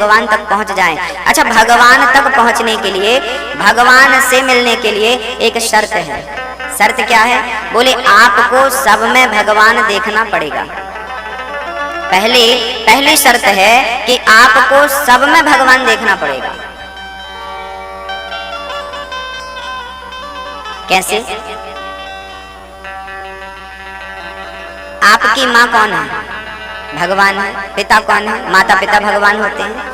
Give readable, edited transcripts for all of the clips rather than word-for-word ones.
भगवान तक पहुंच जाएं। अच्छा, भगवान तक पहुंचने के लिए, भगवान से मिलने के लिए एक शर्त है। शर्त क्या है? बोले आपको सब में भगवान देखना पड़ेगा। पहली शर्त है कि आपको सब में भगवान देखना पड़ेगा। कैसे? आपकी माँ कौन है? भगवान है। पिता कौन है? माता पिता भगवान होते हैं।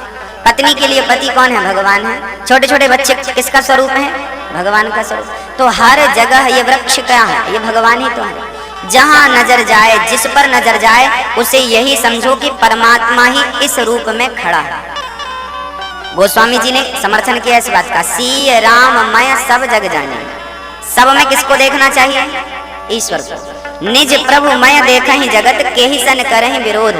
पत्नी के लिए पति कौन है? भगवान है। छोटे छोटे बच्चे किसका स्वरूप है? भगवान का स्वरूप। तो हर जगह ये वृक्ष क्या है? ये भगवान ही तो है। जहां नजर जाए, जिस पर नजर जाए, उसे यही समझो कि परमात्मा ही इस रूप में खड़ा है। गोस्वामी जी ने समर्थन किया इस बात का, सी राम मैं सब जग जाने। सब में किसको देखना चाहिए? ईश्वर को। निज प्रभु मैं देखा ही जगत के ही सन करहि विरोध।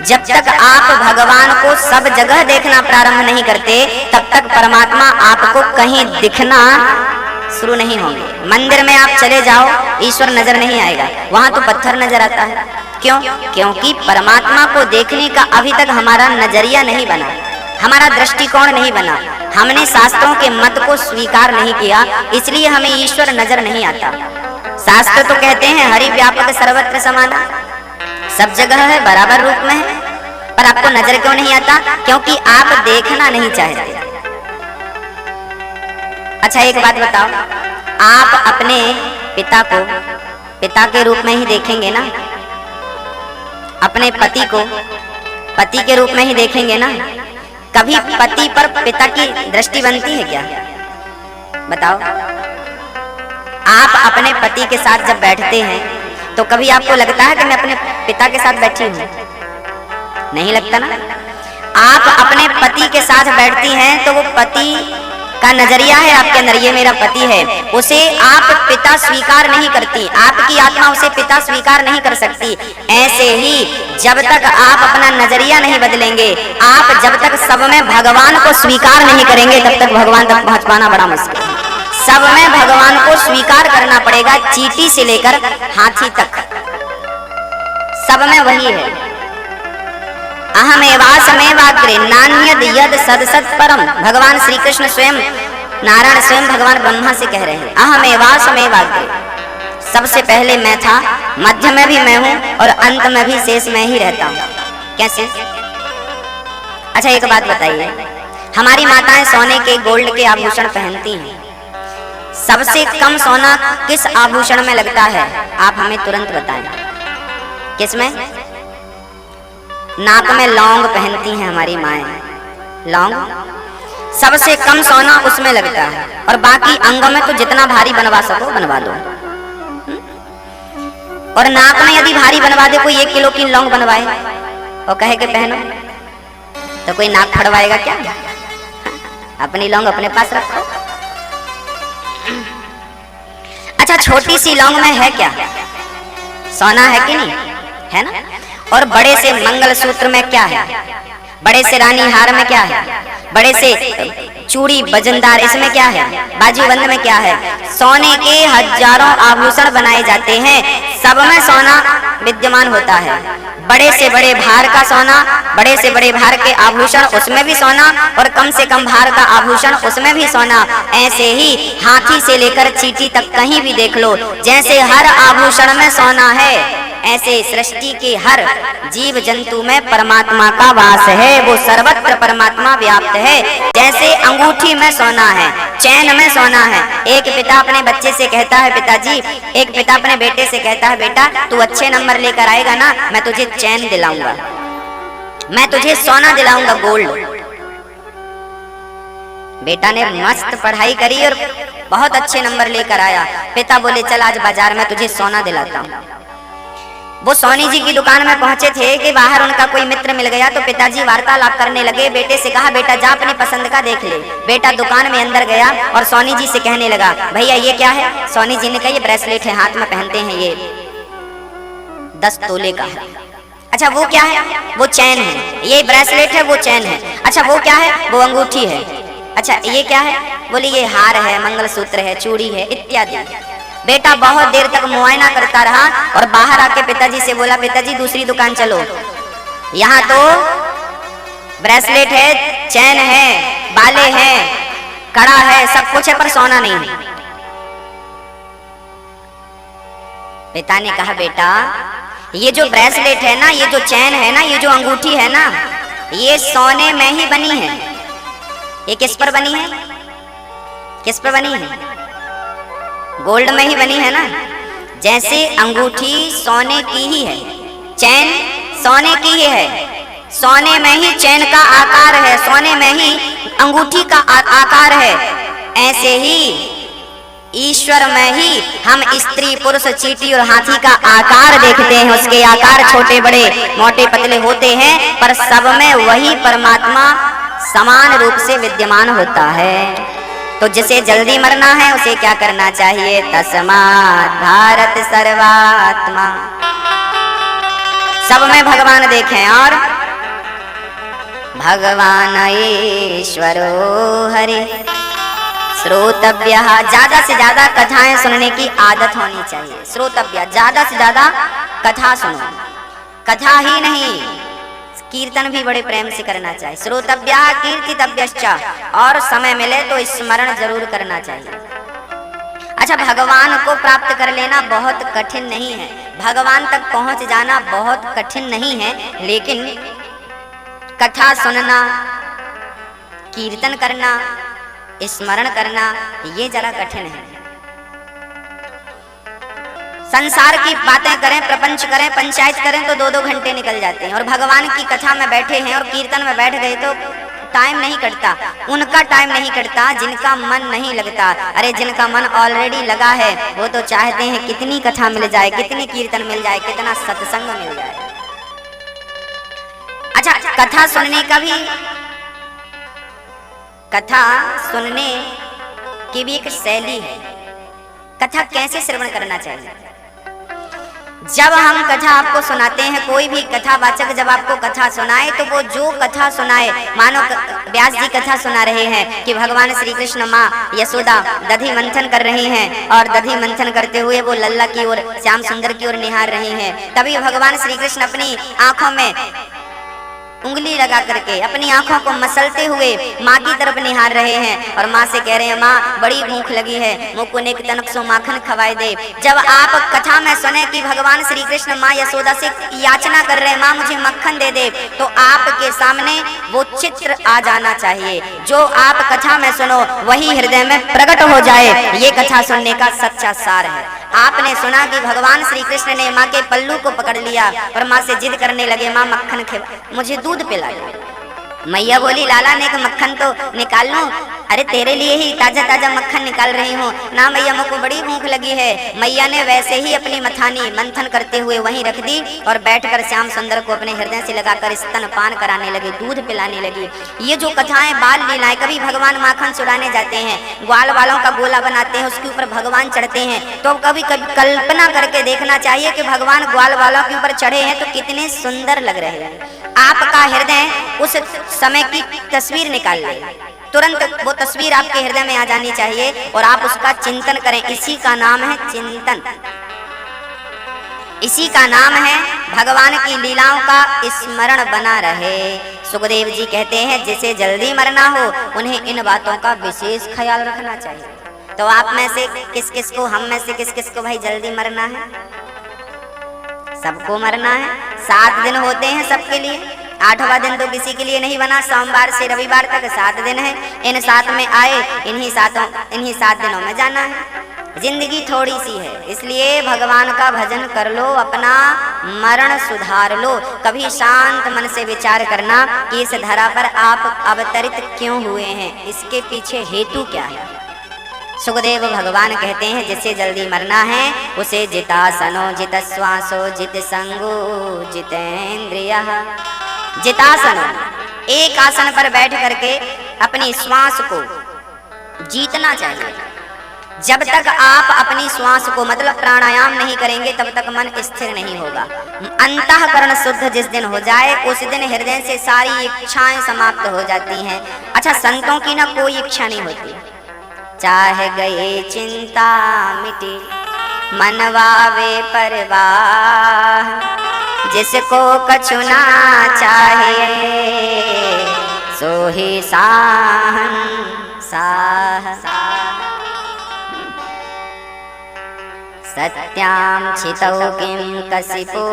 जब तक आप भगवान को सब जगह देखना प्रारंभ नहीं करते, तब तक परमात्मा आपको कहीं दिखना शुरू नहीं होंगे। मंदिर में आप चले जाओ, ईश्वर नजर नहीं आएगा, वहां तो पत्थर नजर आता है। क्यों? क्योंकि परमात्मा को देखने का अभी तक हमारा नजरिया नहीं बना, हमारा दृष्टिकोण नहीं बना। हमने शास्त्रों के मत को स्वीकार नहीं किया, इसलिए हमें ईश्वर नजर नहीं आता। शास्त्र तो कहते हैं हरि व्यापक सर्वत्र समाना, सब जगह है, बराबर रूप में है, पर आपको नजर क्यों नहीं आता? क्योंकि आप देखना नहीं चाहते। अच्छा, एक बात बताओ, आप अपने पिता को पिता के रूप में ही देखेंगे ना? अपने पति को पति के रूप में ही देखेंगे ना? कभी पति पर पिता की दृष्टि बनती है क्या? बताओ। आप अपने पति के साथ जब बैठते हैं तो कभी आपको लगता है कि मैं अपने पिता के साथ बैठी हूं? नहीं लगता ना। आप अपने पति के साथ बैठती हैं तो वो पति का नजरिया है आपके अंदर, ये मेरा पति है, उसे आप पिता स्वीकार नहीं करती, आपकी आत्मा उसे पिता स्वीकार नहीं कर सकती। ऐसे ही जब तक आप अपना नजरिया नहीं बदलेंगे, आप जब तक सब में भगवान को स्वीकार नहीं करेंगे, तब तक भगवान तक पहुंच पाना बड़ा मुश्किल है। सब में भगवान को स्वीकार करना पड़ेगा, चींटी से लेकर हाथी तक सब में वही है। अहमेवासमेवाग्रे नान्यद यद सदसत परम। भगवान श्री कृष्ण स्वयं, नारायण स्वयं भगवान ब्रह्मा से कह रहे हैं, अहमेवासमेवाग्रे, सबसे पहले मैं था, मध्य में भी मैं हूं और अंत में भी शेष में ही रहता हूं। कैसे? अच्छा, एक बात बताइए, हमारी माताएं सोने के, गोल्ड के आभूषण पहनती हैं, सबसे कम सोना किस आभूषण में लगता है? आप हमें तुरंत बताएं। किसमें? नाक में लौंग पहनती हैं हमारी माएं, लौंग सबसे कम सोना उसमें लगता है, और बाकी अंगों में तो जितना भारी बनवा सको बनवा लो। और नाक में यदि भारी बनवा दे, कोई 1 किलो की लौंग बनवाए और कहे के पहनो, तो कोई नाक फड़वाएगा क्या? अपनी लौंग अपने पास रखो। अच्छा, छोटी सी लौंग में है क्या? सोना है कि नहीं? है ना। और बड़े से मंगलसूत्र में क्या है? बड़े से रानी हार में क्या है? बड़े से चूड़ी वजनदार इसमें क्या है? बाजूबंद में क्या है? सोने के हजारों आभूषण बनाए जाते हैं, सब में सोना विद्यमान होता है। बड़े से बड़े भार का सोना, बड़े से बड़े भार के आभूषण उसमें भी सोना, और कम से कम भार का आभूषण उसमें भी सोना। ऐसे ही हाथी से लेकर चींटी तक कहीं भी देख लो, जैसे हर आभूषण में सोना है, ऐसे सृष्टि के हर जीव जंतु में परमात्मा का वास है। वो सर्वत्र परमात्मा व्याप्त है। जैसे अंगूठी में सोना है, चैन में सोना है। एक पिता अपने बच्चे से कहता है, पिताजी, एक पिता अपने बेटे से कहता है, बेटा तू अच्छे नंबर लेकर आएगा ना, मैं तुझे चैन दिलाऊंगा, मैं तुझे सोना दिलाऊंगा, गोल्ड। बेटा ने मस्त पढ़ाई करी और बहुत अच्छे नंबर लेकर आया। पिता बोले, चल आज बाजार में तुझे सोना दिलाता हूँ। वो सोनी जी की दुकान में पहुंचे थे कि बाहर उनका कोई मित्र मिल गया, तो पिताजी वार्तालाप करने लगे। बेटे से कहा, बेटा जा अपनी पसंद का देख ले। बेटा दुकान में अंदर गया और सोनी जी से कहने लगा, भैया ये क्या है? सोनी जी ने कहा, ये ब्रेसलेट है, हाथ में पहनते हैं, ये 10 तोले का है। अच्छा वो क्या है? वो चैन है। ये ब्रेसलेट है, वो चैन है। अच्छा वो क्या है? वो अंगूठी है। अच्छा ये क्या है? बोले ये हार है, मंगलसूत्र है, चूड़ी है, इत्यादि। बेटा बहुत देर तक मुआयना करता रहा और बाहर आके पिताजी से बोला, पिताजी दूसरी दुकान चलो, यहाँ तो ब्रेसलेट है, चैन है, बाले हैं, कड़ा है, सब कुछ है, पर सोना नहीं है। पिता ने कहा बेटा ये जो ब्रेसलेट है ना, ये जो चैन है ना, ये जो अंगूठी है ना, ये सोने में ही बनी है। ये किस पर बनी है? किस पर बनी है? गोल्ड में ही बनी है ना। जैसे अंगूठी सोने की ही है, चैन सोने की ही है, सोने में ही चैन का आकार है, सोने में ही अंगूठी का आकार है, ऐसे ही ईश्वर में ही हम स्त्री पुरुष चींटी और हाथी का आकार देखते हैं। उसके आकार छोटे बड़े मोटे पतले होते हैं, पर सब में वही परमात्मा समान रूप से विद्यमान होता है। तो जिसे जल्दी मरना है उसे क्या करना चाहिए? तस्मात् भारत सर्वात्मा, सब में भगवान देखें और भगवान ईश्वरो हरि श्रोतव्य। ज्यादा से ज्यादा कथाएं सुनने की आदत होनी चाहिए। श्रोतव्य, ज्यादा से ज्यादा कथा सुनो। कथा ही नहीं, कीर्तन भी बड़े प्रेम से करना चाहिए। श्रोतव्य कीर्तितव्यश्च, और समय मिले तो स्मरण जरूर करना चाहिए। अच्छा, भगवान को प्राप्त कर लेना बहुत कठिन नहीं है, भगवान तक पहुंच जाना बहुत कठिन नहीं है, लेकिन कथा सुनना, कीर्तन करना, स्मरण करना, ये जरा कठिन है। संसार की बातें करें, प्रपंच करें, पंचायत करें तो 2-2 घंटे निकल जाते हैं, और भगवान की कथा में बैठे हैं और कीर्तन में बैठ गए तो टाइम नहीं कटता। उनका टाइम नहीं कटता जिनका मन नहीं लगता। अरे जिनका मन ऑलरेडी लगा है वो तो चाहते हैं कितनी कथा मिल जाए, कितनी कीर्तन मिल जाए, कितना सत्संग मिल जाए। अच्छा, कथा सुनने का भी, कथा सुनने की भी एक शैली है। कथा कैसे श्रवण करना चाहिए? जब हम कथा आपको सुनाते हैं, कोई भी कथावाचक जब आपको कथा सुनाए तो वो जो कथा सुनाए, मानो व्यास जी कथा सुना रहे हैं कि भगवान श्री कृष्ण माँ यशोदा दधि मंथन कर रही हैं, और दधि मंथन करते हुए वो लल्ला की ओर, श्याम सुंदर की ओर निहार रही हैं। तभी भगवान श्री कृष्ण अपनी आंखों में उंगली लगा करके अपनी आंखों को मसलते हुए माँ की तरफ निहार रहे हैं, और माँ से कह रहे हैं माँ बड़ी भूख लगी है, मुझको नेक तनक सो माखन खवाए दे। जब आप कथा में सुने कि भगवान श्री कृष्ण माँ यशोदा से याचना कर रहे हैं माँ मुझे मक्खन दे दे, तो आपके सामने वो चित्र आ जाना चाहिए। जो आप कथा में सुनो वही हृदय में प्रकट हो जाए, ये कथा सुनने का सच्चा सार है। आपने सुना कि भगवान श्री कृष्ण ने माँ के पल्लू को पकड़ लिया और माँ से जिद करने लगे माँ मक्खन खिला, मुझे दूध पिला दो। मैया बोली लाला ने मक्खन तो निकाल लूं, अरे तेरे लिए ही ताजा ताजा मक्खन निकाल रही हूँ ना मैया, मुझको बड़ी भूख लगी है। मैया ने वैसे ही अपनी मथानी मंथन करते हुए वहीं रख दी और बैठकर श्याम सुंदर को अपने हृदय से लगाकर स्तनपान कराने लगे, दूध पिलाने लगी। ये जो कथाएं बाल लीलाएं, कभी भगवान माखन चुराने जाते हैं, ग्वाल वालों का गोला बनाते हैं, उसके ऊपर भगवान चढ़ते हैं, तो कभी कभी कल्पना करके देखना चाहिए कि भगवान ग्वाल वालों के ऊपर चढ़े हैं तो कितने सुंदर लग रहे हैं। आपका हृदय उस समय की तस्वीर निकाल ले, तुरंत वो तस्वीर आपके हृदय में आ जानी चाहिए और आप उसका चिंतन करें। इसी का नाम है चिंतन, इसी का नाम है भगवान की लीलाओं का स्मरण बना रहे। सुखदेव जी कहते हैं जिसे जल्दी मरना हो उन्हें इन बातों का विशेष ख्याल रखना चाहिए। तो आप में से किस किस को, हम में से किस किस को भाई जल्दी मरना है? सबको मरना है। 7 दिन होते हैं सबके लिए, 8वां दिन तो किसी के लिए नहीं बना। सोमवार से रविवार तक 7 दिन है, इन 7 में आए, इन्हीं 7 दिनों में जाना है। जिंदगी थोड़ी सी है, इसलिए भगवान का भजन कर लो, अपना मरण सुधार लो। कभी शांत मन से विचार करना कि इस धरा पर आप अवतरित क्यों हुए हैं, इसके पीछे हेतु क्या है। सुखदेव भगवान कहते हैं जिसे जल्दी मरना है उसे जितासनो जित श्वासो जित संगो जितेंद्रियः। जितासन, एक आसन पर बैठ करके अपनी श्वास को जीतना चाहिए। जब तक आप अपनी श्वास को मतलब प्राणायाम नहीं करेंगे तब तक मन स्थिर नहीं होगा। अंतःकरण शुद्ध जिस दिन हो जाए उस दिन हृदय से सारी इच्छाएं समाप्त हो जाती हैं। अच्छा, संतों की ना कोई इच्छा नहीं होती, चाहे गए चिंता मिटी मनवावे परवाह, जिसको कछु ना चाहे सोहि साहन साह। सत्यां छितौ किं कसिपो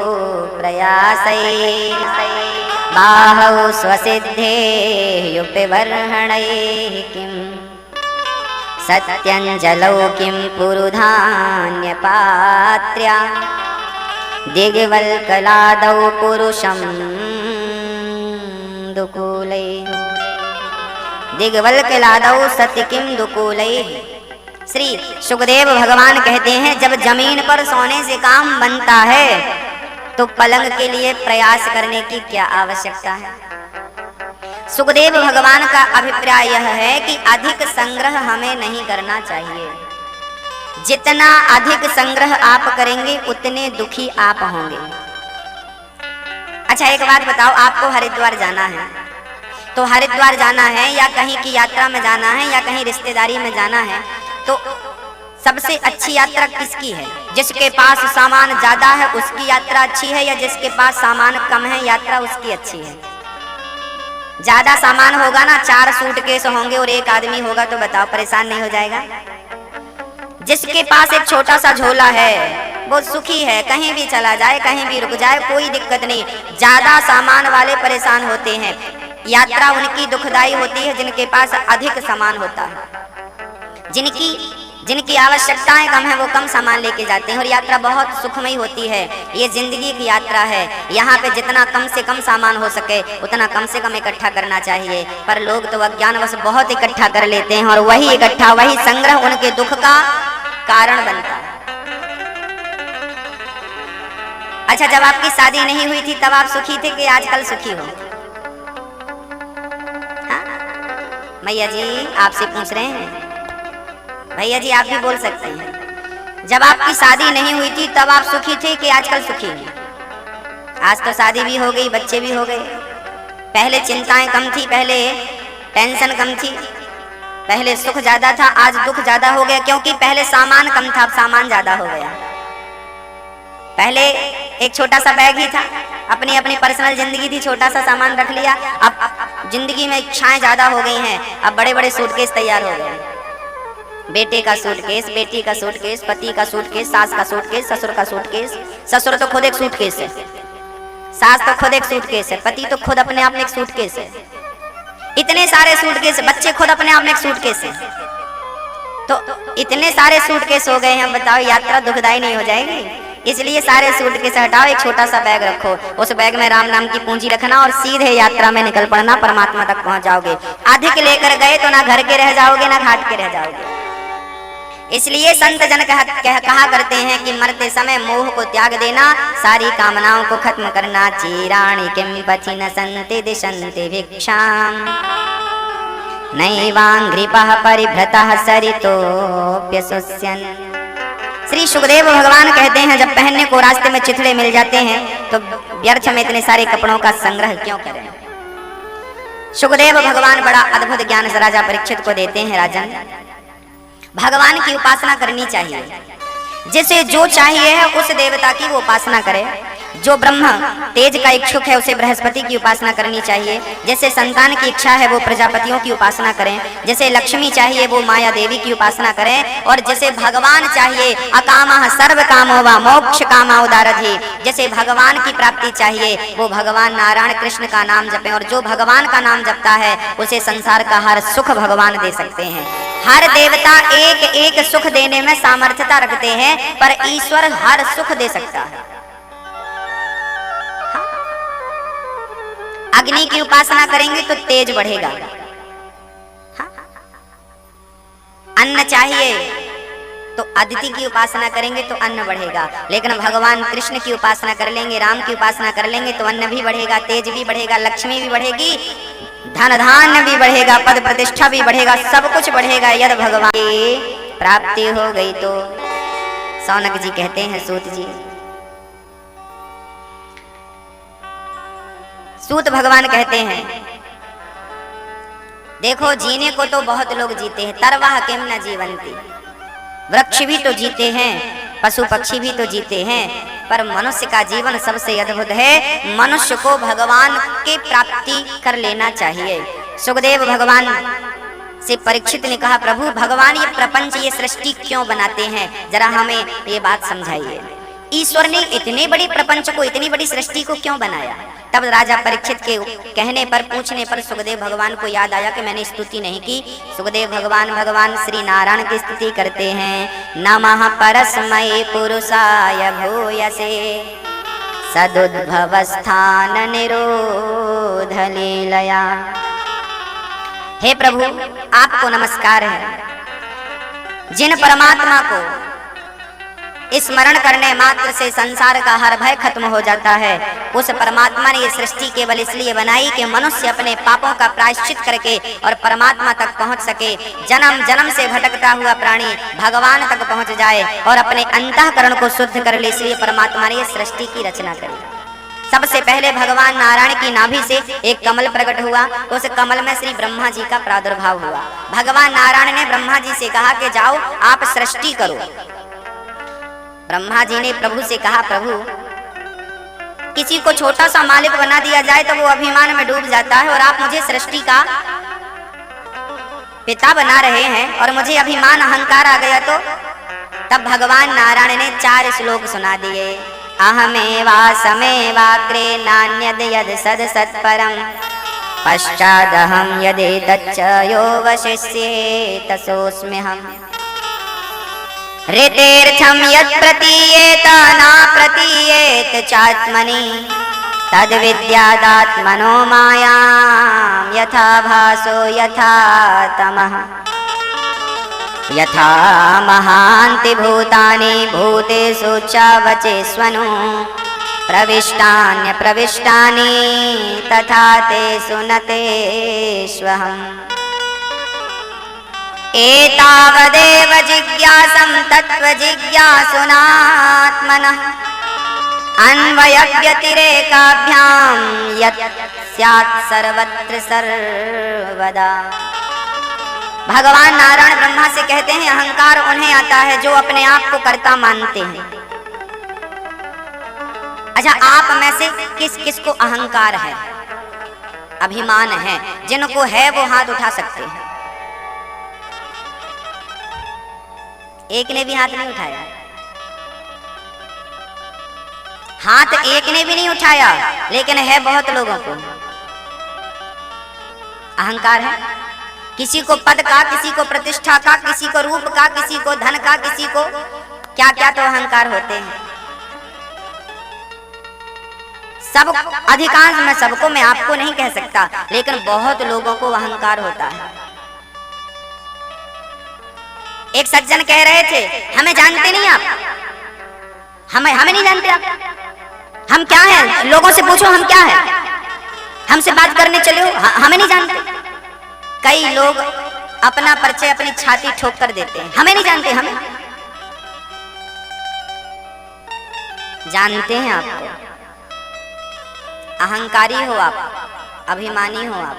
प्रयासैः बाहौ स्वसिद्धेः युक्तिबर्हणैः किम् सत्यञ्जलौ किं पुरुधान्यपात्र्या दिग्वल्कलादौ पुरुषं दुकूलैः दिग्वल्कलादौ सत्य किं दुकूलैः। श्री सुखदेव भगवान कहते हैं जब जमीन पर सोने से काम बनता है तो पलंग के लिए प्रयास करने की क्या आवश्यकता है। सुखदेव भगवान का अभिप्राय यह है कि अधिक संग्रह हमें नहीं करना चाहिए। जितना अधिक संग्रह आप करेंगे उतने दुखी आप होंगे। अच्छा एक बात बताओ, आपको हरिद्वार जाना है तो हरिद्वार जाना है या कहीं की यात्रा में जाना है या कहीं रिश्तेदारी में जाना है तो सबसे अच्छी यात्रा किसकी है? जिसके पास सामान ज्यादा है उसकी यात्रा अच्छी है या जिसके पास सामान कम है यात्रा उसकी अच्छी है? ज्यादा सामान होगा ना, 4 सूटकेस होंगे और एक आदमी होगा तो बताओ परेशान नहीं हो जाएगा? जिसके पास एक छोटा सा झोला है वो सुखी है, कहीं भी चला जाए कहीं भी रुक जाए कोई दिक्कत नहीं। ज्यादा सामान वाले परेशान होते हैं। यात्रा उनकी दुखदाई होती है जिनके पास अधिक सामान होता है। जिनकी आवश्यकताएं कम है वो कम सामान लेके जाते हैं और यात्रा बहुत सुखमयी होती है। ये जिंदगी की यात्रा है, यहाँ पे जितना कम से कम सामान हो सके उतना कम से कम इकट्ठा करना चाहिए। पर लोग तो अज्ञानवश बहुत इकट्ठा कर लेते हैं और वही इकट्ठा वही संग्रह उनके दुख का कारण बनता है। अच्छा जब आपकी शादी नहीं हुई थी तब आप सुखी थे कि आजकल सुखी हो? मैया जी आपसे पूछ रहे हैं, भैया जी आप भी बोल सकते हैं। जब आपकी शादी नहीं हुई थी तब आप सुखी थे कि आजकल सुखी हैं? आज तो शादी भी हो गई, बच्चे भी हो गए। पहले चिंताएं कम थी, पहले टेंशन कम थी, पहले सुख ज्यादा था, आज दुख ज्यादा हो गया क्योंकि पहले सामान कम था अब सामान ज्यादा हो गया। पहले एक छोटा सा बैग ही था, अपनी अपनी पर्सनल जिंदगी थी, छोटा सा सामान रख लिया। अब जिंदगी में इच्छाएं ज्यादा हो गई हैं, अब बड़े बड़े सूटकेस तैयार हो गए। बेटे का सूटकेस, बेटी का सूटकेस, पति का सूटकेस, सास का सूटकेस, ससुर का सूटकेस। ससुर तो खुद एक सूटकेस है, सास तो खुद एक सूटकेस है, पति तो खुद अपने आप में एक सूटकेस है। इतने सारे सूटकेस, बच्चे खुद अपने आप में एक सूटकेस है। तो इतने सारे सूटकेस हो गए हैं, बताओ यात्रा दुखदाई नहीं हो जाएगी? इसलिए सारे सूटकेस हटाओ, एक छोटा सा बैग रखो, उस बैग में राम नाम की पूंजी रखना और सीधे यात्रा में निकल पड़ना, परमात्मा तक पहुंच जाओगे। अधिक लेकर गए तो ना घर के रह जाओगे ना घाट के रह जाओगे। इसलिए संत जन कहा करते हैं कि मरते समय मोह को त्याग देना, सारी कामनाओं को खत्म करना। चीराणि किं पथि न सन्ति दिशन्ति भिक्षाम् नैवाङ्घ्रिपः परिभ्रतः सरितोऽप्यशुष्यन्। श्री सुखदेव भगवान कहते हैं जब पहनने को रास्ते में चिथड़े मिल जाते हैं तो व्यर्थ में इतने सारे कपड़ों का संग्रह क्यों करें। सुखदेव भगवान बड़ा अद्भुत ज्ञान राजा परीक्षित को देते हैं। राजन, भगवान की उपासना करनी चाहिए, जिसे जो चाहिए है उस देवता की वो उपासना करे। जो ब्रह्म तेज का इच्छुक है उसे बृहस्पति की उपासना करनी चाहिए। जैसे संतान की इच्छा है वो प्रजापतियों की उपासना करें। जैसे लक्ष्मी चाहिए वो माया देवी की उपासना करें। और जैसे भगवान चाहिए अकामः सर्व कामो वा मोक्ष कामा उदारधि, जैसे भगवान की प्राप्ति चाहिए वो भगवान नारायण कृष्ण का नाम जपें। और जो भगवान का नाम जपता है उसे संसार का हर सुख भगवान दे सकते हैं। हर देवता एक एक सुख देने में सामर्थ्यता रखते हैं, पर ईश्वर हर सुख दे सकता है। अग्नि की उपासना करेंगे तो तेज बढ़ेगा। अन्न चाहिए तो अदिति की उपासना करेंगे तो अन्न बढ़ेगा। लेकिन भगवान कृष्ण की उपासना कर लेंगे, राम की उपासना कर लेंगे तो अन्न भी बढ़ेगा, तेज भी बढ़ेगा, लक्ष्मी भी बढ़ेगी, धन धान्य भी बढ़ेगा, पद प्रतिष्ठा भी बढ़ेगा, सब कुछ बढ़ेगा यदि भगवान की प्राप्ति हो गई तो। सौनक जी कहते हैं सूत जी, सूत भगवान कहते हैं देखो जीने को तो बहुत लोग जीते हैं, तरवाह किम न जीवंती। वृक्ष भी तो जीते हैं, पशु पक्षी भी तो जीते हैं, पर मनुष्य का जीवन सबसे अद्भुत है। मनुष्य को भगवान की प्राप्ति कर लेना चाहिए। सुखदेव भगवान से परीक्षित ने कहा, प्रभु भगवान ये प्रपंच, ये सृष्टि क्यों बनाते हैं, जरा हमें ये बात समझाइए। ईश्वर ने इतने बड़े प्रपंच को, इतनी बड़ी सृष्टि को क्यों बनाया? तब राजा परीक्षित के कहने पर, पूछने पर सुखदेव भगवान को याद आया कि मैंने स्तुति नहीं की। सुखदेव भगवान श्री नारायण की स्तुति करते हैं। नमः परस्मै पुरुषाय भूयसे सदुद्भवस्थान निरोध लीलया। हे प्रभु, आपको नमस्कार है। जिन परमात्मा को स्मरण करने मात्र से संसार का हर भय खत्म हो जाता है, उस परमात्मा ने ये सृष्टि केवल इसलिए बनाई कि मनुष्य अपने पापों का प्रायश्चित करके और परमात्मा तक पहुंच सके। जन्म जन्म से भटकता हुआ प्राणी भगवान तक पहुंच जाए और अपने अंतःकरण को शुद्ध कर ले, इसलिए परमात्मा ने ये सृष्टि की रचना करी। सबसे पहले भगवान नारायण की नाभि से एक कमल प्रकट हुआ, उस कमल में श्री ब्रह्मा जी का प्रादुर्भाव हुआ। भगवान नारायण ने ब्रह्मा जी से कहा कि जाओ आप सृष्टि करो। ब्रह्मा जी ने प्रभु से कहा, प्रभु किसी को छोटा सा मालिक बना दिया जाए तो वो अभिमान में डूब जाता है, और आप मुझे सृष्टि का पिता बना रहे हैं और मुझे अभिमान अहंकार आ गया तो? तब भगवान नारायण ने 4 श्लोक सुना दिए। अहमेवासमेवाग्रे नान्यद यद सद सत्परम पश्चादहं यदेतच्च यो वशिष्ये तसोऽस्म्यहम्। ऋतेर्थं यत् प्रतीयेत न प्रतीयेत चात्मनि तद्विद्यादात्मनो मायां यथा भासो यथा तमः। यथा महान्ति भूतानि भूतेषु च वचेष्वनु प्रविष्टान्य प्रविष्टानि तथा तेषु न तेष्वहम्। एतावदेव जिज्ञासं तत्त्वजिज्ञासुनात्मनः अन्वयव्यतिरेकाभ्यां यत् स्यात् सर्वत्र सर्वदा। भगवान नारायण ब्रह्मा से कहते हैं, अहंकार उन्हें आता है जो अपने आप को कर्ता मानते हैं। अच्छा, आप में से किस किस को अहंकार है, अभिमान है? जिनको है वो हाथ उठा सकते हैं। एक ने भी हाथ नहीं उठाया, हाथ एक ने भी नहीं उठाया, लेकिन है बहुत लोगों को अहंकार है। किसी को पद का, किसी को प्रतिष्ठा का, किसी को रूप का, किसी को धन का, किसी को क्या क्या तो अहंकार होते हैं। सब, अधिकांश में सबको मैं आपको नहीं कह सकता, लेकिन बहुत लोगों को अहंकार होता है। एक सज्जन कह रहे थे, हमें जानते नहीं आप, हमें नहीं जानते आप, हम क्या हैं? लोगों से पूछो हम क्या हैं, हमसे बात करने चले हो, हमें नहीं जानते। कई लोग अपना परिचय अपनी छाती ठोक कर देते हैं, हमें नहीं जानते। हमें जानते हैं आपको। अहंकारी हो आप, अभिमानी हो आप।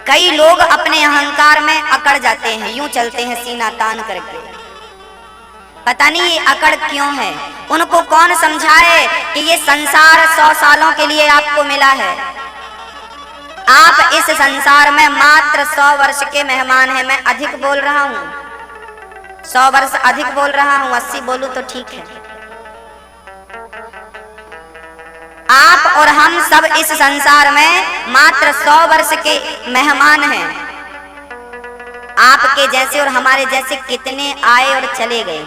कई लोग अपने अहंकार में अकड़ जाते हैं, यूं चलते हैं सीना तान करके। पता नहीं ये अकड़ क्यों है। उनको कौन समझाए कि ये संसार 100 सालों के लिए आपको मिला है। आप इस संसार में मात्र 100 वर्ष के मेहमान हैं। मैं अधिक बोल रहा हूं, 100 वर्ष अधिक बोल रहा हूं, 80 बोलूं तो ठीक है। आप और हम सब इस संसार में मात्र 100 वर्ष के मेहमान हैं। आपके जैसे और हमारे जैसे कितने आए और चले गए,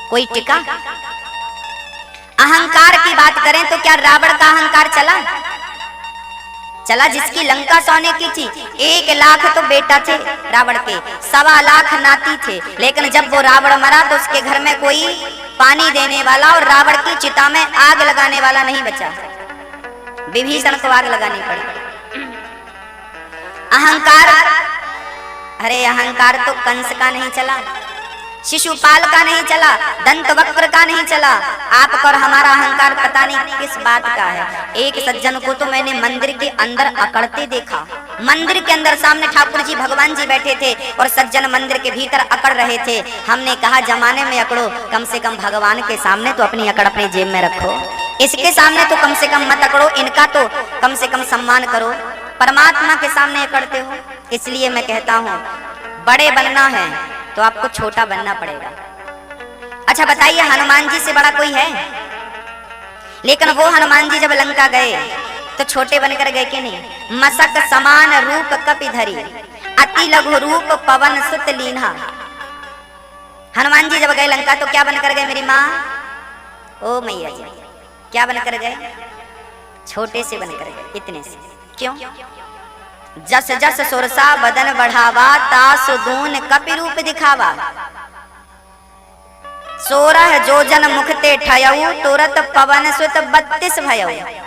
कोई टिका? अहंकार की बात करें तो क्या रावण का अहंकार चला? जिसकी लंका सोने की थी, 1 लाख तो बेटा थे रावण के, 1.25 लाख नाती थे, लेकिन जब वो रावण मरा तो उसके घर में कोई पानी देने वाला और रावण की चिता में आग लगाने वाला नहीं बचा। विभीषण को आग लगानी पड़ी। अहंकार, अरे अहंकार तो कंस का नहीं चला, शिशुपाल का नहीं चला, दंतवक्र का नहीं चला। आपका और हमारा अहंकार पता नहीं किस बात का है। एक सज्जन को तो मैंने मंदिर के अंदर अकड़ते देखा। मंदिर के अंदर सामने ठाकुर जी भगवान जी बैठे थे और सज्जन मंदिर के भीतर अकड़ रहे थे। हमने कहा जमाने में अकड़ो, कम से कम भगवान के सामने तो अपनी अकड़ अपनी जेब में रखो। इसके सामने तो कम से कम मत अकड़ो, इनका तो कम से कम सम्मान करो। परमात्मा के सामने करते हो। इसलिए मैं कहता हूं बड़े बनना है तो आपको छोटा बनना पड़ेगा। अच्छा बताइए, हनुमान जी से बड़ा कोई है? लेकिन वो हनुमान जी जब लंका गए तो छोटे बनकर गए कि नहीं? मसक समान रूप कपि धरी, अति लघु रूप पवन सुत लीन्हा। हनुमान जी जब गए लंका तो क्या बनकर गए मेरी माँ? ओ मैया जी, क्या बनकर गए? छोटे से बनकर गए, इतने से। क्यों? जस जस सुरसा बदन बढ़ावा, तास दून कपि रूप दिखावा। 16 जोजन मुख ते ठयऊ, तुरत पवन सुत 32 भयऊ।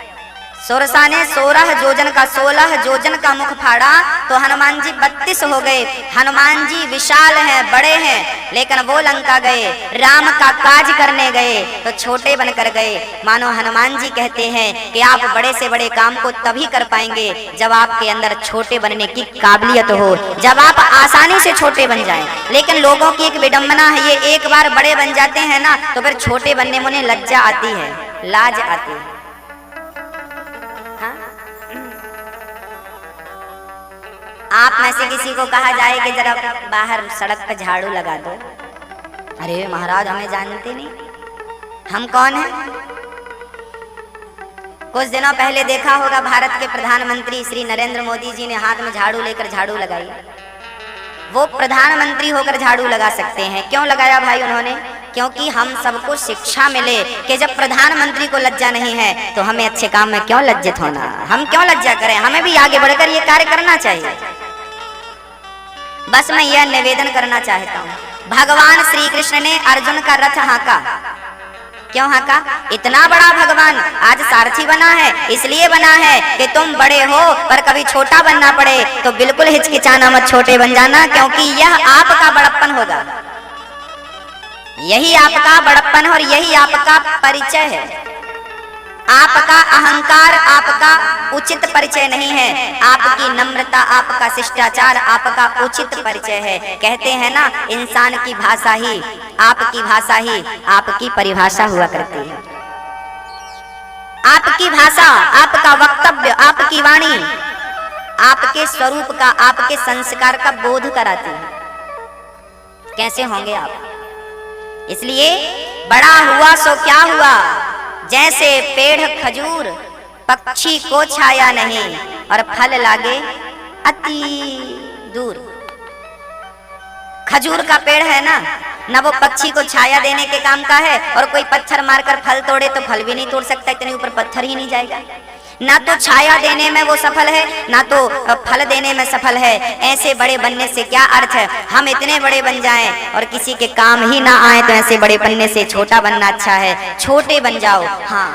सुरसा ने 16 जोजन का 16 जोजन का मुख फाड़ा तो हनुमान जी 32 हो गए। हनुमान जी विशाल हैं, बड़े हैं, लेकिन वो लंका गए, राम का काज करने गए तो छोटे बनकर गए। मानो हनुमान जी कहते हैं कि आप बड़े से बड़े काम को तभी कर पाएंगे जब आपके अंदर छोटे बनने की काबिलियत हो, जब आप आसानी से छोटे बन जाएं। लेकिन लोगों की एक विडंबना है, ये एक बार बड़े बन जाते हैं ना तो फिर छोटे बनने में उन्हें लज्जा आती है, लाज आती है। आप में से किसी को कहा जाए कि जरा बाहर सड़क पर झाड़ू लगा दो, अरे महाराज हमें जानते नहीं, हम कौन हैं? कुछ दिनों पहले देखा होगा भारत के प्रधानमंत्री श्री नरेंद्र मोदी जी ने हाथ में झाड़ू लेकर झाड़ू लगाई। वो प्रधानमंत्री होकर झाड़ू लगा सकते हैं। क्यों लगाया भाई उन्होंने? क्योंकि हम सबको शिक्षा मिले कि जब प्रधानमंत्री को लज्जा नहीं है तो हमें अच्छे काम में क्यों लज्जित होना, हम क्यों लज्जा करें, हमें भी आगे बढ़कर ये कार्य करना चाहिए। बस मैं यह निवेदन करना चाहता हूँ, भगवान श्री कृष्ण ने अर्जुन का रथ हाँका। क्यों हाँका? इतना बड़ा भगवान आज सारथी बना है, इसलिए बना है कि तुम बड़े हो पर कभी छोटा बनना पड़े तो बिल्कुल हिचकिचाना मत, छोटे बन जाना, क्योंकि यह आपका बड़प्पन होगा, यही आपका बड़प्पन और यही आपका परिचय है। आपका अहंकार आपका उचित परिचय नहीं है, आपकी नम्रता, आपका शिष्टाचार आपका उचित परिचय है। कहते हैं ना, इंसान की भाषा ही आपकी परिभाषा हुआ करती है। आपकी भाषा, आपका वक्तव्य, आपकी वाणी आपके स्वरूप का, आपके संस्कार का बोध कराती है। कैसे होंगे आप? इसलिए बड़ा हुआ सो क्या हुआ, जैसे पेड़ खजूर पक्षी को छाया नहीं और फल लागे अति दूर। खजूर का पेड़ है ना वो पक्षी को छाया देने के काम का है, और कोई पत्थर मारकर फल तोड़े तो फल भी नहीं तोड़ सकता, इतने ऊपर पत्थर ही नहीं जाएगा। ना तो छाया देने में वो सफल है, ना तो फल देने में सफल है। ऐसे बड़े बनने से क्या अर्थ है? हम इतने बड़े बन जाएं और किसी के काम ही ना आए तो ऐसे बड़े बनने से छोटा बनना अच्छा है। छोटे बन जाओ, हाँ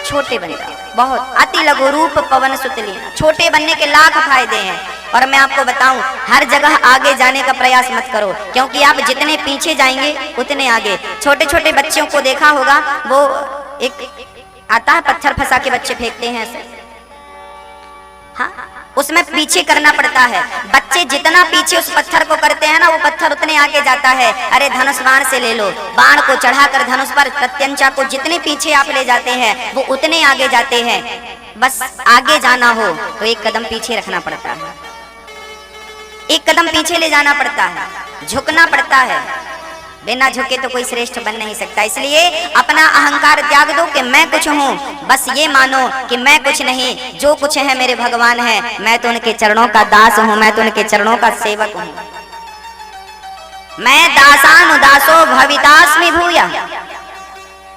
छोटे बन जाओ, बहुत। अति लघु रूप पवन सुत लीन्हा, छोटे बनने के लाख फायदे हैं। और मैं आपको बताऊं, हर जगह आगे जाने का प्रयास मत करो, क्योंकि आप जितने पीछे जाएंगे उतने आगे। छोटे छोटे बच्चों को देखा होगा, वो एक आता है पत्थर फंसा के बच्चे फेंकते हैं ऐसे, हाँ उसमें पीछे करना पड़ता है। बच्चे जितना पीछे उस पत्थर को करते हैं ना, वो पत्थर उतने आगे जाता है। अरे धनुष बाण से ले लो, बाण को चढ़ाकर धनुष पर प्रत्यंचा को जितने पीछे आप ले जाते हैं वो उतने आगे जाते हैं। बस आगे जाना हो तो एक कदम पीछे रखना पड़ता है, एक कदम पीछे ले जाना पड़ता है, झुकना पड़ता है। बिना झुके तो कोई श्रेष्ठ बन नहीं सकता। इसलिए अपना अहंकार त्याग दो कि मैं कुछ हूँ, बस ये मानो कि मैं कुछ नहीं, जो कुछ है मेरे भगवान है, मैं तो उनके चरणों का दास हूँ, मैं तो उनके चरणों का सेवक हूँ। मैं दासानुदासो भवितास्मि भूया,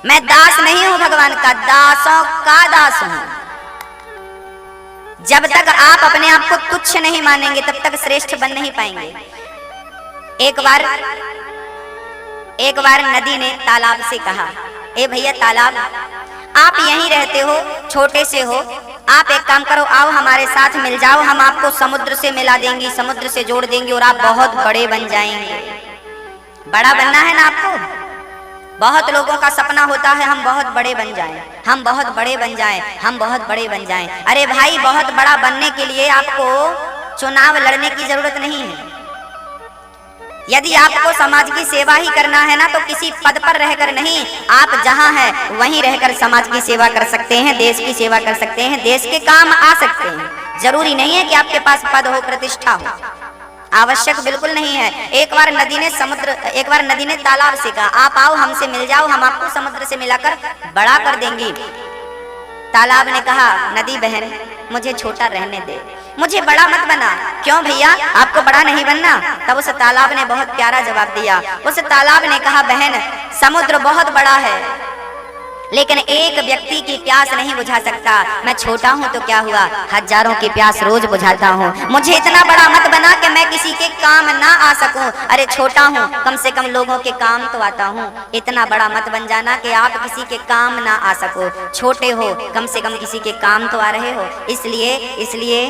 मैं दास नहीं हूँ भगवान का, दासों का दास हूँ। जब तक आप अपने आप को तुच्छ नहीं मानेंगे तब तक श्रेष्ठ बन नहीं पाएंगे। एक बार नदी ने तालाब से कहा, ए भैया तालाब, आप यहीं रहते हो, छोटे से हो, आप एक काम करो, आओ हमारे साथ मिल जाओ, हम आपको समुद्र से मिला देंगे, समुद्र से जोड़ देंगे और आप बहुत बड़े बन जाएंगे। बड़ा बनना है ना आपको? बहुत लोगों का सपना होता है हम बहुत बड़े बन जाएं, हम बहुत बड़े बन जाएं, हम बहुत बड़े बन जाएं। अरे भाई, बहुत बड़ा बनने के लिए आपको चुनाव लड़ने की जरूरत नहीं है। यदि आपको समाज की सेवा ही करना है ना, तो किसी पद पर रहकर नहीं, आप जहां हैं वहीं रहकर समाज की सेवा कर सकते हैं, देश की सेवा कर सकते हैं, देश के काम आ सकते हैं। जरूरी नहीं है कि आपके पास पद हो, प्रतिष्ठा हो, आवश्यक बिल्कुल नहीं है। एक बार नदी ने तालाब से कहा, आप आओ हमसे मिल जाओ, हम आपको समुद्र से मिलाकर बड़ा कर देंगे। तालाब ने कहा, नदी बहन मुझे छोटा रहने दे, मुझे बड़ा मत बना। क्यों भैया, आपको बड़ा नहीं बनना? तब उस तालाब ने बहुत प्यारा जवाब दिया। उस तालाब ने कहा, बहन समुद्र बहुत बड़ा है, लेकिन एक व्यक्ति की प्यास नहीं बुझा सकता। मैं छोटा हूँ तो क्या हुआ, हजारों की प्यास रोज बुझाता हूँ। मुझे इतना बड़ा मत बना कि मैं किसी के काम ना आ सकूं। अरे छोटा हूँ, कम से कम लोगों के काम तो आता हूँ। इतना बड़ा मत बन जाना कि आप किसी के काम ना आ सको। छोटे हो, कम से कम किसी के काम तो आ रहे हो, इसलिए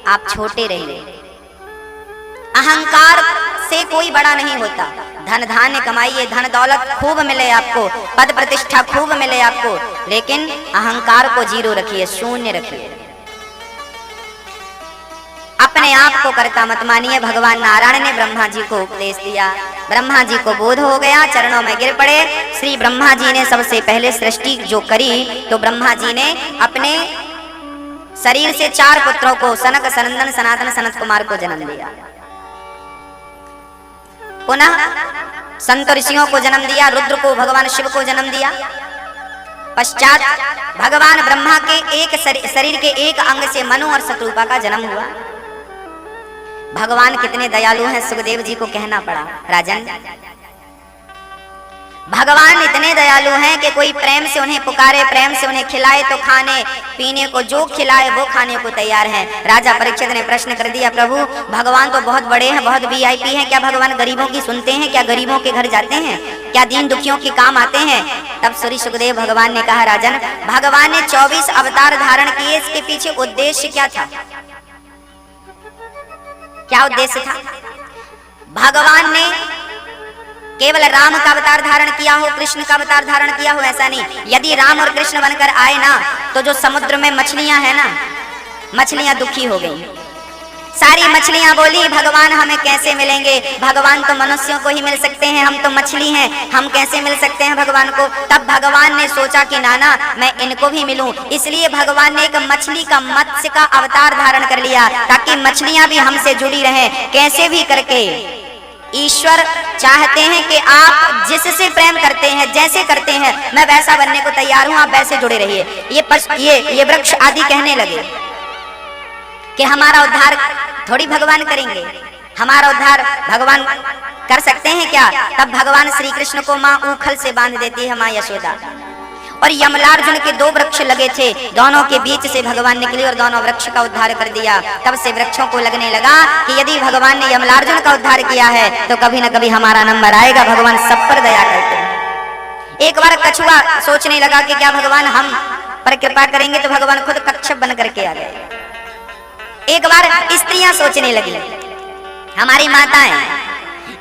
आप छोटे रहिए। अहंकार से कोई बड़ा नहीं होता। धन धान्य कमाइए, धन दौलत खूब मिले आपको, पद प्रतिष्ठा खूब मिले आपको, लेकिन अहंकार को जीरो रखिए, शून्य रखिए। अपने आप को कर्ता मत मानिए। भगवान नारायण ने ब्रह्मा जी को उपदेश दिया, ब्रह्मा जी को बोध हो गया, चरणों में गिर पड़े। श्री ब्रह्मा जी ने सबसे पहले सृष्टि जो करी, तो ब्रह्मा जी ने अपने शरीर से 4 पुत्रों को, सनक, सनंदन, सनातन, सनत कुमार को जन्म दिया। पुनः संत ऋषियों को जन्म दिया, रुद्र को, भगवान शिव को जन्म दिया। पश्चात भगवान ब्रह्मा के एक शरीर के एक अंग से मनु और शत्रुपा का जन्म हुआ। भगवान कितने दयालु हैं, सुखदेव जी को कहना पड़ा, राजन भगवान इतने दयालु हैं कि कोई प्रेम से उन्हें पुकारे, प्रेम से उन्हें खिलाए तो खाने पीने को जो खिलाए वो खाने को तैयार हैं। राजा परीक्षित ने प्रश्न कर दिया, प्रभु भगवान तो बहुत बड़े हैं, बहुत वीआईपी हैं, क्या भगवान गरीबों की सुनते हैं? क्या गरीबों के घर जाते हैं? क्या दीन दुखियों के काम आते हैं? तब श्री सुखदेव भगवान ने कहा, राजन भगवान ने 24 अवतार धारण किए, इसके पीछे उद्देश्य क्या था? क्या उद्देश्य था? भगवान ने केवल राम का अवतार धारण किया हो, कृष्ण का अवतार धारण किया हो, ऐसा नहीं। यदि राम और कृष्ण बनकर आए ना, तो जो समुद्र में मछलियां हैं ना, मछलियां दुखी हो गई। सारी मछलियां बोली, भगवान हमें कैसे मिलेंगे? भगवान तो मनुष्यों को ही मिल सकते हैं, हम तो मछली हैं, हम कैसे मिल सकते हैं भगवान को? तब भगवान ने सोचा कि नाना मैं इनको भी मिलूं, इसलिए भगवान ने एक मछली का, मत्स्य का अवतार धारण कर लिया, ताकि मछलियां भी हमसे जुड़ी रहें। कैसे भी करके ईश्वर चाहते हैं कि आप जिससे प्रेम करते हैं, जैसे करते हैं, मैं वैसा बनने को तैयार हूं, आप वैसे जुड़े रहिए। ये वृक्ष आदि कहने लगे कि हमारा उद्धार थोड़ी भगवान करेंगे, हमारा उद्धार भगवान कर सकते हैं क्या? तब भगवान श्री कृष्ण को माँ ऊखल से बांध देती है माँ यशोदा, और यमलार्जुन के 2 वृक्ष लगे थे, दोनों के बीच से भगवान निकले और दोनों वृक्ष का उद्धार कर दिया। तब से वृक्षों को लगने लगा कि यदि भगवान ने यमलार्जुन का उद्धार किया है तो कभी न कभी हमारा नंबर आएगा, भगवान सब पर दया करते हैं। एक बार कछुआ सोचने लगा कि क्या भगवान हम पर कृपा करेंगे, तो भगवान खुद कच्छप बन करके आ गए। एक बार स्त्रियां सोचने लगी, हमारी माताएं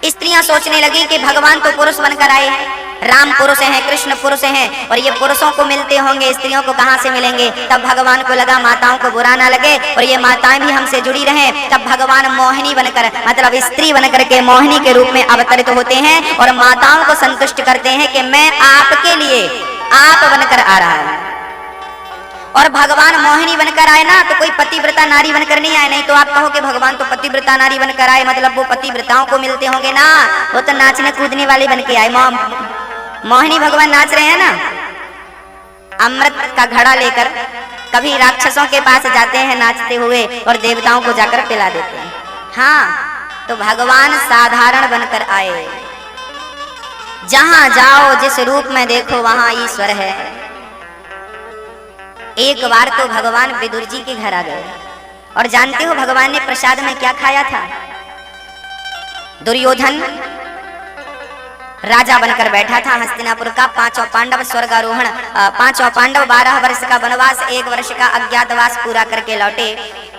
स्त्रियां सोचने लगी कि भगवान तो पुरुष बनकर आए हैं, राम पुरुष हैं, कृष्ण पुरुष हैं, और ये पुरुषों को मिलते होंगे, स्त्रियों को कहां से मिलेंगे? तब भगवान को लगा माताओं को बुरा ना लगे और ये माताएं भी हमसे जुड़ी रहें। तब भगवान मोहिनी बनकर, मतलब स्त्री बनकर के मोहिनी के रूप में अवतरित होते हैं और माताओं को संतुष्ट करते हैं कि मैं आपके लिए आप बनकर आ रहा हूं। और भगवान मोहिनी बनकर आए ना, तो कोई पतिव्रता नारी बनकर नहीं आए। नहीं तो आप कहो कि भगवान तो पतिव्रता नारी बनकर आए, मतलब वो पतिव्रताओं को मिलते होंगे ना, वो तो नाचने कूदने वाले बन के आए। मोहिनी भगवान नाच रहे हैं ना, अमृत का घड़ा लेकर कभी राक्षसों के पास जाते हैं नाचते हुए और देवताओं को जाकर पिला देते हैं। हाँ, तो भगवान साधारण बनकर आए। जहां जाओ जिस रूप में देखो वहां ईश्वर है। एक बार तो भगवान विदुर जी के घर आ गए, और जानते हो भगवान ने प्रसाद में क्या खाया था? दुर्योधन राजा बनकर बैठा था हस्तिनापुर का, 5 पांडव स्वर्गारोहण, 5 पांडव 12 वर्ष का वनवास, 1 वर्ष का अज्ञातवास पूरा करके लौटे।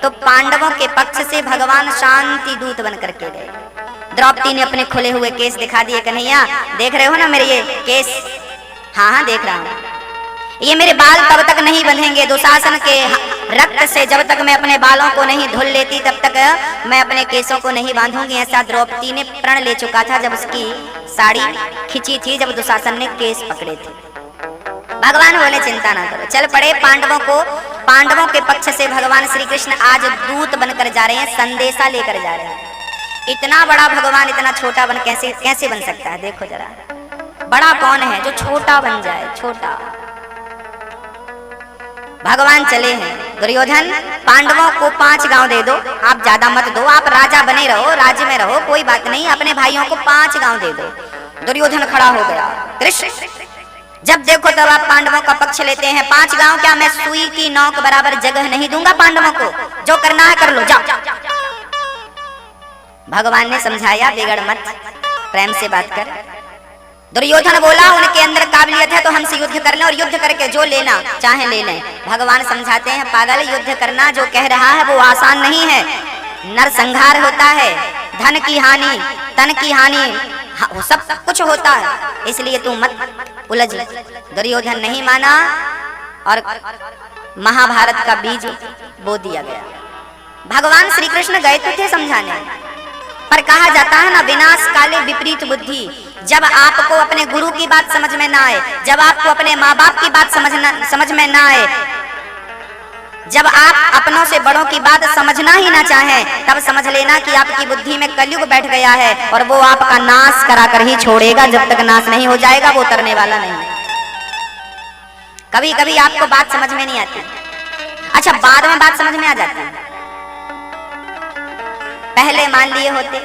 तो पांडवों के पक्ष से भगवान शांति दूत बन करके गए। द्रौपदी ने अपने खुले हुए केस दिखा दिए, कन्हैया देख रहे हो ना मेरे ये केस? हाँ हाँ देख रहा हूं। ये मेरे बाल तब तक नहीं बंधेंगे, दुशासन के रक्त से जब तक मैं अपने बालों को नहीं धुल लेती तब तक मैं अपने केसों को नहीं बांधूंगी। ऐसा द्रौपदी ने प्रण ले चुका था जब उसकी साड़ी खिंची थी, जब दुशासन ने केस पकड़े थे। भगवान बोले चिंता ना करो, चल पड़े। पांडवों के पक्ष से भगवान श्री कृष्ण आज दूत बनकर जा रहे हैं, संदेशा लेकर जा रहे हैं। इतना बड़ा भगवान इतना छोटा बन कैसे बन सकता है? देखो जरा, बड़ा कौन है जो छोटा बन जाए? छोटा भगवान चले हैं। दुर्योधन, पांडवों को 5 गांव दे दो, आप ज्यादा मत दो, आप राजा बने रहो, राज्य में रहो, कोई बात नहीं, अपने भाइयों को 5 गांव दे दो। दुर्योधन खड़ा हो गया। कृष्ण, जब देखो तब आप पांडवों का पक्ष लेते हैं। 5 गांव क्या, मैं सुई की नोक बराबर जगह नहीं दूंगा पांडवों को, जो करना है कर लो, जाओ। भगवान ने समझाया, बिगड़ मत, प्रेम से बात कर। दुर्योधन बोला, उनके अंदर काबिलियत है तो हमसे युद्ध कर लें, और युद्ध करके जो लेना चाहे ले लें। भगवान समझाते हैं, पागल, युद्ध करना जो कह रहा है वो आसान नहीं है। नरसंहार होता है, धन की हानि, तन की हानि, सब कुछ होता है, इसलिए तू मत उलझ। दुर्योधन नहीं माना और महाभारत का बीज बो दिया गया। भगवान श्री कृष्ण गए तो थे समझाने, पर कहा जाता है ना, विनाश काले विपरीत बुद्धि। जब आपको अपने गुरु की बात समझ में ना आए, जब आपको अपने माँ बाप की बात समझ में ना आए, जब आप अपनों से बड़ों की बात समझना ही ना चाहें, तब समझ लेना कि आपकी बुद्धि में कलयुग बैठ गया है और वो आपका नाश कराकर ही छोड़ेगा। जब तक नाश नहीं हो जाएगा वो उतरने वाला नहीं। कभी कभी आपको बात समझ में नहीं आती, अच्छा बाद में बात समझ में आ जाती है। पहले मान लिए होते